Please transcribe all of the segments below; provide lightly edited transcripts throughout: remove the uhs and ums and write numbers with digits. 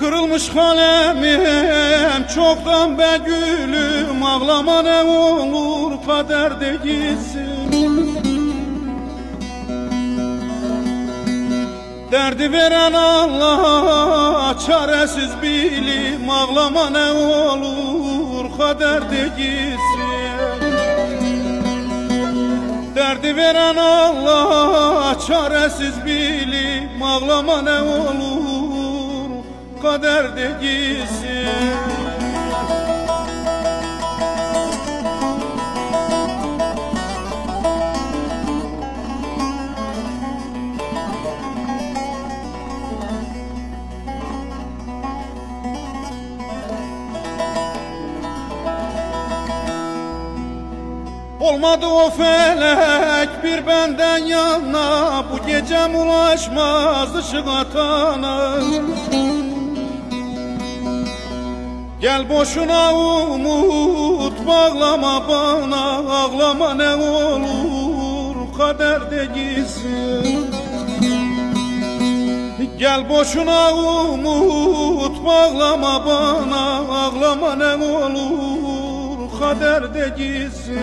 Kırılmış kalemim çoktan be gülüm, ağlama ne olur kaderde gitsin. Derdi veren Allah çaresiz bilim, ağlama ne olur kaderde gitsin. Derdi veren Allah çaresiz bilim, ağlama ne olur kaderde gitsin. Olmadı o felek bir benden yana, bu gecem ulaşmaz ışık atana. Gel boşuna umut bağlama bana, ağlama ne olur kaderde gitsin. Gel boşuna umut bağlama bana, ağlama ne olur kaderde gitsin.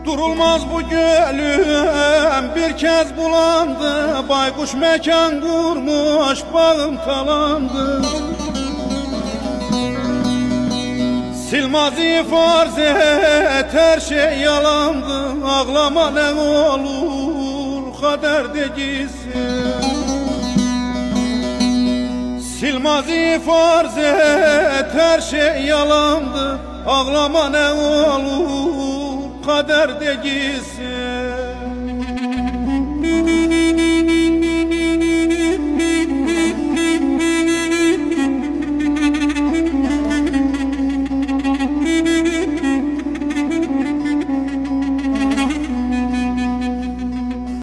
Durulmaz bu gölüm bir kez bulandı, baykuş mekan kurmuş bağım talandı. Sil maziyi farz et, her şey yalandı, ağlama ne olur kaderde gitsin. Sil maziyi farz et, her şey yalandı, ağlama ne olur kaderde gitsin.